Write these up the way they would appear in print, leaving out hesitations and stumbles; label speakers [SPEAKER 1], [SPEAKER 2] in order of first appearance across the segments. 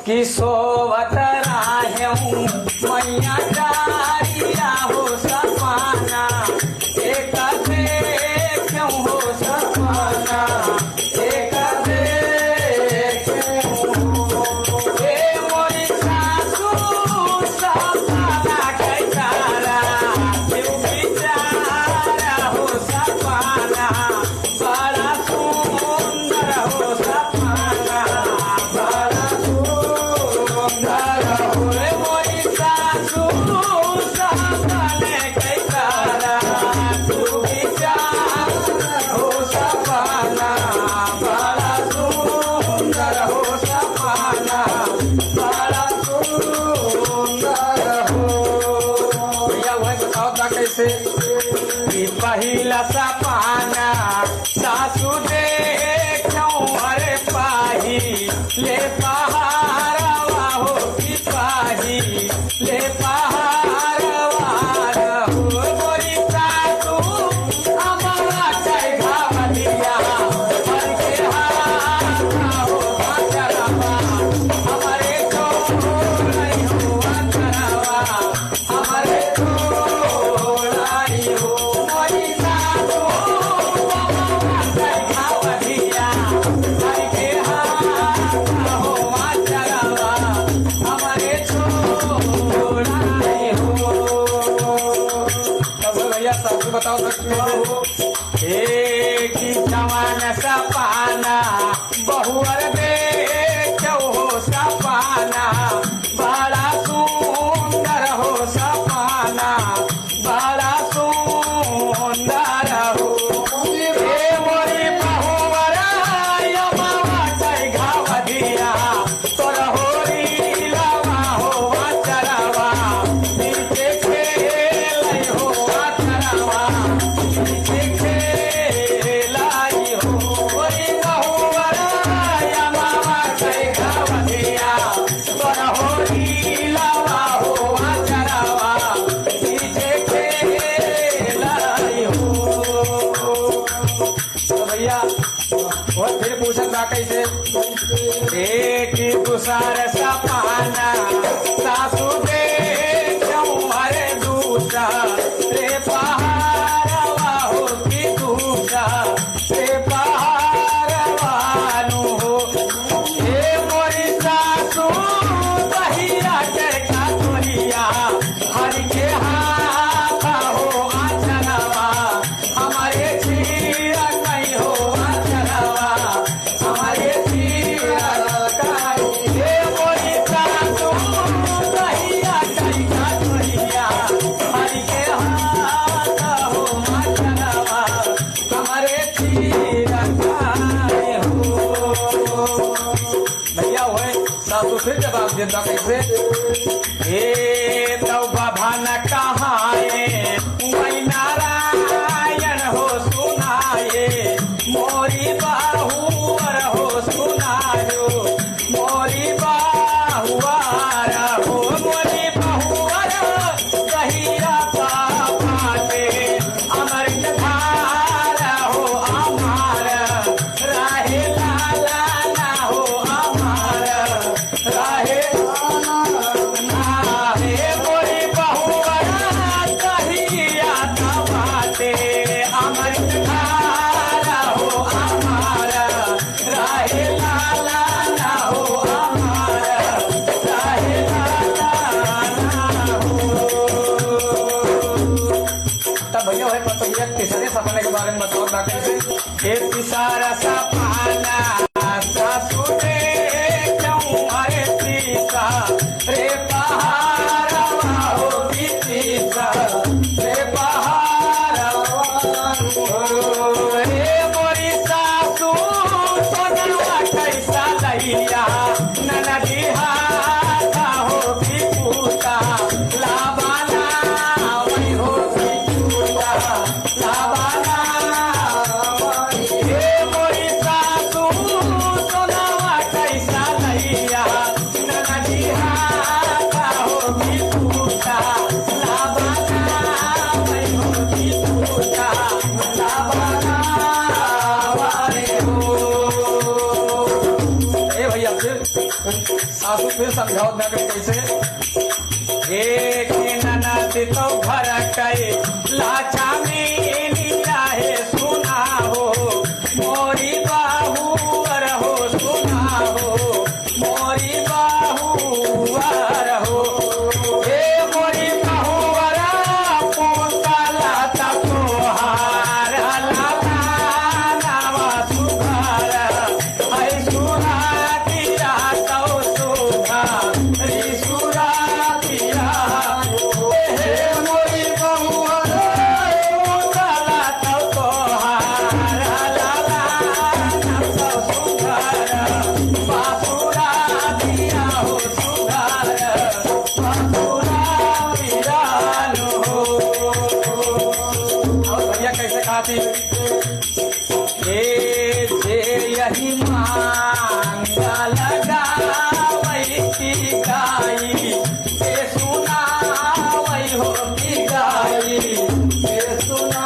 [SPEAKER 1] कि सोवत राहूं मैया डारिया हो सपना एक क्यों हो सपना एक मोरी सासू सपना कैसारा क्यों बिचारा हो सपना बड़ा सुंदर हो सपना बड़ा सुंदर हो मोरी सासू सपने कैसारा क्यों बिचारा हो सपना बड़ा सुंदर हो सपना बड़ा सुंदर हो। भैया वह बताओ था कैसे कि पहिला सपना सासू देखूं अरे पाही ले पहाड़वा हो कि पाही ले पहाड़वा हो मोरी सासू हमारा कई घावलिया हर के हाथ हो अचरवा हमारे छोड़ई हो अचरवा हमारे छोड़ई हो मोरी सासू हमारा कई घावलिया हर के हाथ हो अचरवा हमारे छोड़ई हो। तब भैया सासू बताओ सकते हो एक ही जवान सपाना बहुअर देखो हो सपाना बड़ा सुंदर हो सपाना बड़ा सुंदर हो ए मोरी बहुअर यमवा कई घावधिया तोर होरी लवा हो अचरवा नीचे खेलै हो अचरवा नीचे खेलाई हो मोरी बहुअर यमवा कई घावधिया तोर होरी लवा हो अचरवा नीचे खेलाई हो। तो भैया और फिर पूछा था कैसे एक दूसर सपाना सासू देखूं अरे दूसरा रे पहाड़वा हो कि दूसरा रे पहाड़वा नु हो ए मोरी सासू बहिया के कातोरिया हर के हाथ हो अचरवा हमारे छीरा कहीं हो अचरवा हमारे छीरा कहीं ए मोरी सासू बहिया के कातोरिया हर के हाथ हो अचरवा हमारे छीरा कहीं हो। भैया हुए सासू फिर जवाब देता कैसे हे तब बाबा न कहाए वही नारायण हो सुनाए मोरी बाहुअर हो सुनायो मोरी बाहुआर हो मोरी बाहुअर गहिरा पापाटे अमृत धार हो अमार राहे लाला ना हो अमार राहे हे मोरी बहुअर कहिया बाटे अमृत धारा हो अमार राहे लाला ना हो अमार राहे लाला ना हो। तब भैया है पर भैया तीसरे सपने के बारे में बताओ ना कैसे एक तीसरा सपना सासू देखूं अरे तीसा रे पहाड़वा हो कि तीसा रे पहाड़वा हो रे मोरी सासू सोनवा कैसा लैया ननदी हाथ हो कि पूता लाबाना वही हो कि पूता लाबाना हे मोरी सासू सासू फिर समझाओ ना कि कैसे एक ननद तो घर कई लाचा में लिया है सुना हो मोरी बाहू रहो सुना हो मोरी बाहू रहो हे मोरी बाहू पोताला तोहार लाला नावा सुधार है सुना दिया तो सुधा सुरा दिया हे मोरी बाहू पोताला तोहार लाला नावा सुधार बासुरा दिया हो सुधार बासुरा विरानो और भैया कैसे कहा थी ये जे यही मांगा लगा वही की गाई ये सुना वही हो की गाई ये सुना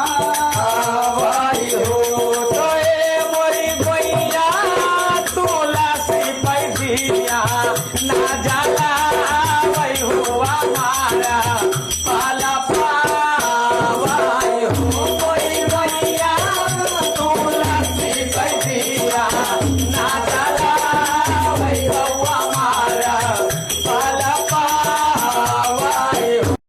[SPEAKER 1] वही हो तो ये मोरी भैया तुलसी पैदिया ना जाला वही हुआ मारा पाला पावाई हो कोई भैया तुलसी